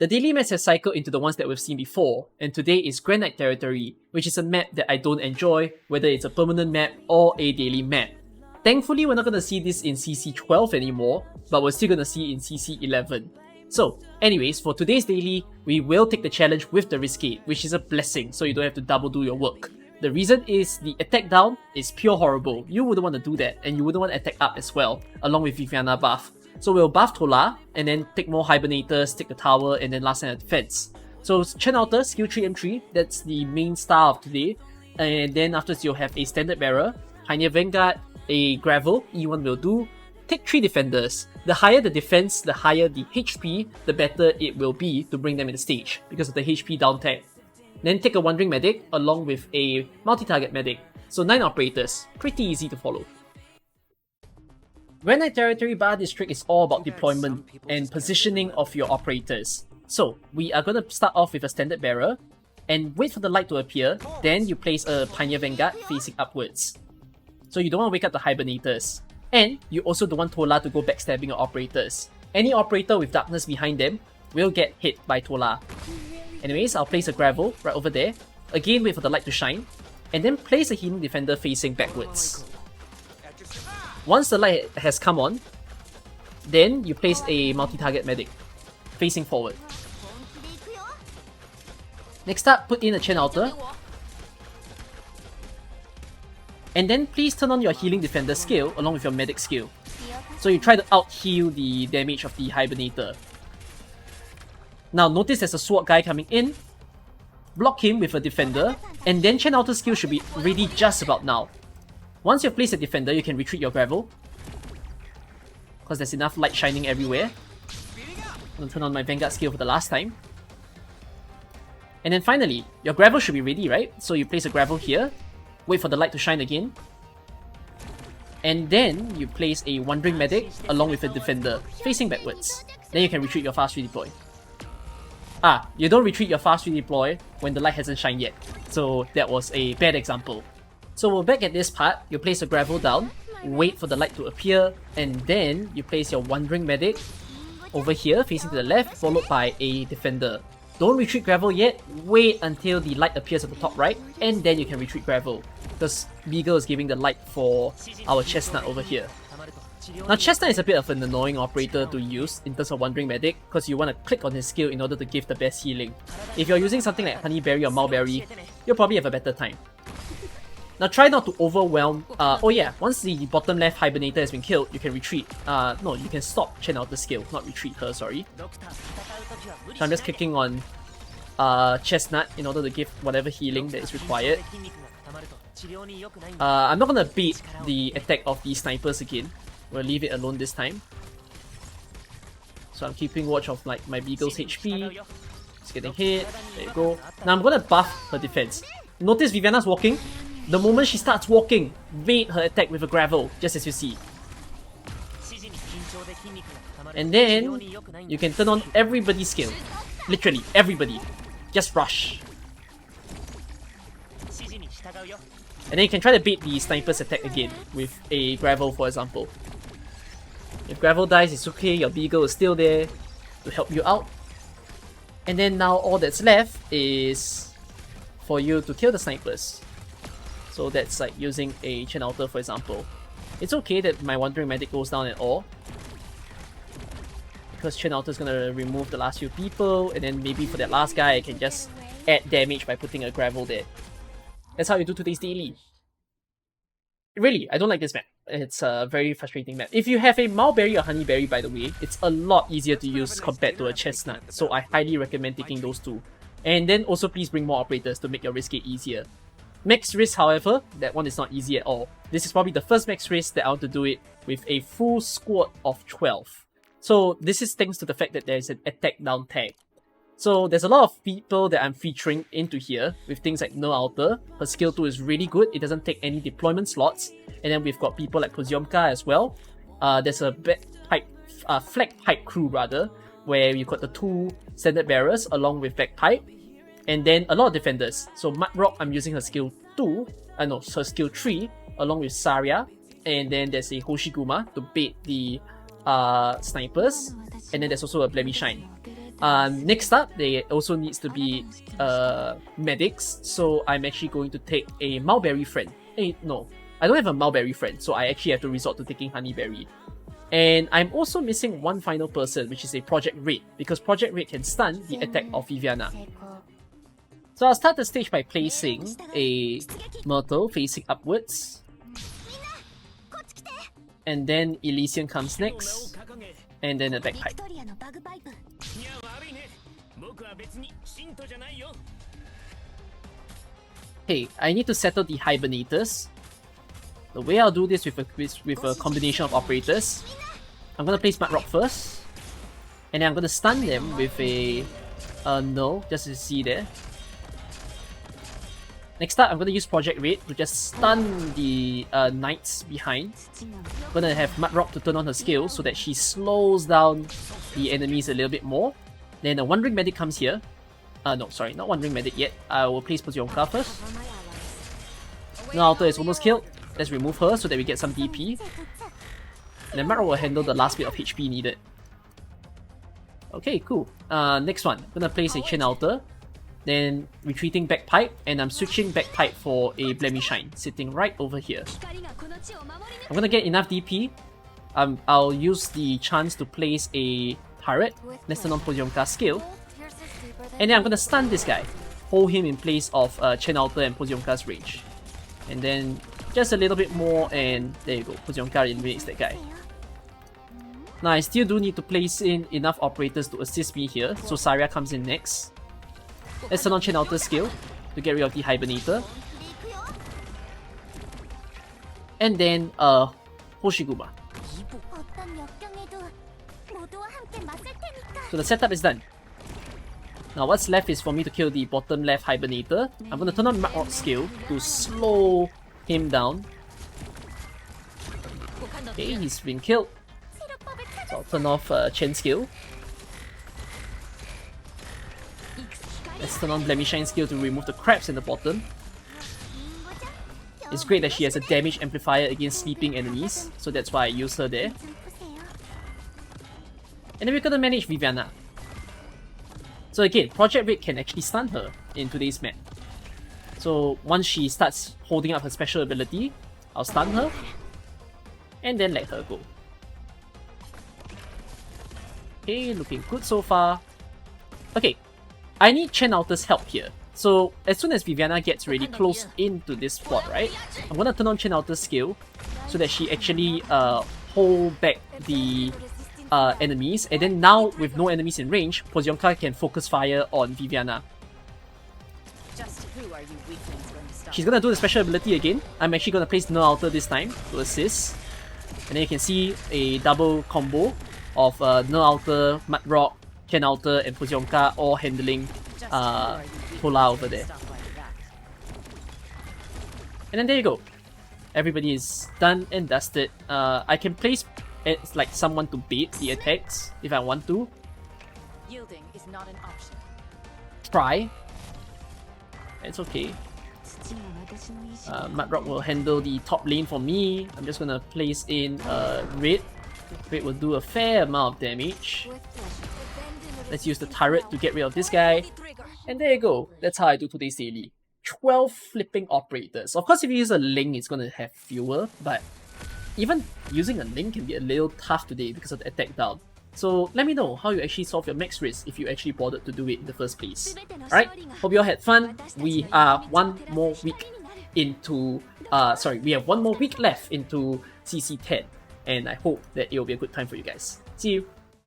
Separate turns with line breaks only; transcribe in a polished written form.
The daily maps have cycled into the ones that we've seen before, and today is Grand Knight territory, which is a map that I don't enjoy, whether it's a permanent map or a daily map. Thankfully, we're not going to see this in CC 12 anymore, but we're still going to see it in CC 11. So, anyways, for today's daily, we will take the challenge with the Riscade, which is a blessing, so you don't have to double do your work. The reason is the attack down is pure horrible. You wouldn't want to do that, and you wouldn't want to attack up as well, along with Viviana buff. So we'll buff Tola, and then take more Hibernators, take the tower, and then last line of defense. So Chen Outer, skill 3 M3, that's the main star of today. And then afterwards you'll have a Standard Bearer, Pioneer Vanguard, a Gravel, E1 will do. Take 3 defenders. The higher the defense, the higher the HP, the better it will be to bring them in the stage, because of the HP down tag. Then take a Wandering Medic, along with a multi-target medic. So 9 operators, pretty easy to follow. Grand Knight territory bar district is all about deployment and positioning of your operators. So we are going to start off with a Standard Bearer and wait for the light to appear, then you place a Pioneer Vanguard facing upwards. So you don't want to wake up the Hibernators. And you also don't want Tola to go backstabbing your operators. Any operator with darkness behind them will get hit by Tola. Anyways, I'll place a Gravel right over there. Again, wait for the light to shine. And then place a Healing Defender facing backwards. Once the light has come on, then you place a multi-target medic facing forward. Next up, put in a Chen Outer. And then please turn on your Healing Defender skill along with your Medic skill. So you try to out-heal the damage of the Hibernator. Now notice there's a Sword guy coming in. Block him with a Defender, and then Chen Outer skill should be ready just about now. Once you've placed a Defender, you can retreat your Gravel, because there's enough light shining everywhere. I'm going to turn on my Vanguard skill for the last time. And then finally, your Gravel should be ready, right? So you place a Gravel here, wait for the light to shine again, and then you place a Wandering Medic along with a Defender, facing backwards. Then you can retreat your fast redeploy. You don't retreat your fast redeploy when the light hasn't shined yet. So that was a bad example. So we're back at this part, you place a Gravel down, wait for the light to appear, and then you place your Wandering Medic over here facing to the left, followed by a Defender. Don't retreat Gravel yet, wait until the light appears at the top right, and then you can retreat Gravel, because Beagle is giving the light for our Chestnut over here. Now Chestnut is a bit of an annoying operator to use in terms of Wandering Medic, because you want to click on his skill in order to give the best healing. If you're using something like Honeyberry or Mulberry, you'll probably have a better time. Now try not to overwhelm. Oh yeah, once the bottom left Hibernator has been killed, you can retreat. No, you can stop Chen Outer's skill, not retreat her, sorry. So I'm just clicking on Chestnut in order to give whatever healing that is required. I'm not gonna beat the attack of these snipers again. We'll leave it alone this time. So I'm keeping watch of like my Beagle's HP. It's getting hit. There you go. Now I'm gonna buff her defense. Notice Viviana's walking. The moment she starts walking, bait her attack with a Gravel, just as you see. And then you can turn on everybody's skill. Literally, everybody. Just rush. And then you can try to bait the sniper's attack again with a Gravel, for example. If Gravel dies, it's okay, your Beagle is still there to help you out. And then now all that's left is for you to kill the snipers. So that's like using a Chen Outer, for example. It's okay that my Wandering Medic goes down at all, because Chen Outer is gonna remove the last few people, and then maybe for that last guy I can just add damage by putting a Gravel there. That's how you do today's daily. Really, I don't like this map. It's a very frustrating map. If you have a Mulberry or Honeyberry, by the way, it's a lot easier to use compared to a Chestnut, so I highly recommend taking those two. And then also please bring more operators to make your Riscade easier. Max Risk, however, that one is not easy at all. This is probably the first Max Risk that I want to do it with a full squad of 12. So this is thanks to the fact that there is an attack down tag. So there's a lot of people that I'm featuring into here with things like No Outer. Her skill 2 is really good, it doesn't take any deployment slots. And then we've got people like Poziomka as well. There's a Flag Pipe crew rather, where you've got the 2 Standard Bearers along with Bagpipe. And then a lot of defenders. So Mudrock, I'm using her skill 2, her skill 3, along with Saria. And then there's a Hoshiguma to bait the snipers. And then there's also a Blemish Shine. Next up, there also needs to be medics, so I'm actually going to take a mulberry friend. Hey, no, I don't have a mulberry friend, so I actually have to resort to taking honeyberry. And I'm also missing one final person, which is a Project Red, because Project Red can stun the attack of Viviana. So I'll start the stage by placing a Myrtle facing upwards. And then Elysian comes next. And then a Bagpipe. Hey, I need to settle the Hibernators. The way I'll do this with a combination of operators, I'm gonna place Mud Rock first. And then I'm gonna stun them with a no, just to see there. Next up, I'm gonna use Project Red to just stun the Knights behind. I'm gonna have Mud Rock to turn on her skill so that she slows down the enemies a little bit more. Then a Wandering Medic comes here. No, sorry, not Wandering Medic yet. I will place Pozionka first. No Alter is almost killed. Let's remove her so that we get some DP. And then Mud Rock will handle the last bit of HP needed. Okay, cool. Next one. I'm gonna place a Chain Alter. Then retreating Bagpipe, and I'm switching Bagpipe for a Blemish Shine, sitting right over here. I'm gonna get enough DP. I'll use the chance to place a turret, let's turn on Pozionka's skill. And then I'm gonna stun this guy, hold him in place of Chain Alter and Pozionka's range. And then just a little bit more, and there you go, Pozionka eliminates that guy. Now I still do need to place in enough operators to assist me here, so Saria comes in next. Let's turn on Chain Alter skill to get rid of the Hibernator. And then, Hoshiguma. So the setup is done. Now what's left is for me to kill the bottom left Hibernator. I'm gonna turn on Mud Rock skill to slow him down. Okay, he's been killed. So I'll turn off Chen skill. Let's turn on Blemish Shine skill to remove the crabs in the bottom. It's great that she has a damage amplifier against sleeping enemies, so that's why I use her there. And then we're gonna manage Viviana. So again, Project Red can actually stun her in today's map. So once she starts holding up her special ability, I'll stun her, and then let her go. Okay, looking good so far. Okay, I need Chain Alter's help here. So as soon as Viviana gets really close into this spot, right, I'm gonna turn on Chain Alter's skill so that she actually hold back the enemies, and then now with no enemies in range, Pozionka can focus fire on Viviana. She's gonna do the special ability again. I'm actually gonna place No Alter this time to assist. And then you can see a double combo of No Alter, Mud Rock, Chain Alter, and Pozionka all handling Tola over there. And then there you go. Everybody is done and dusted. I can place like someone to bait the attacks if I want to.
Yielding is not an option.
Try. It's okay. Mud Rock will handle the top lane for me. I'm just gonna place in Red. Red will do a fair amount of damage. Let's use the turret to get rid of this guy. And there you go. That's how I do today's daily. 12 flipping operators. Of course, if you use a Link, it's gonna have fewer, but even using a Link can be a little tough today because of the attack down. So let me know how you actually solve your max risk if you actually bothered to do it in the first place. Alright, hope you all had fun. We are one more week into we have one more week left into CC10, and I hope that it will be a good time for you guys. See you!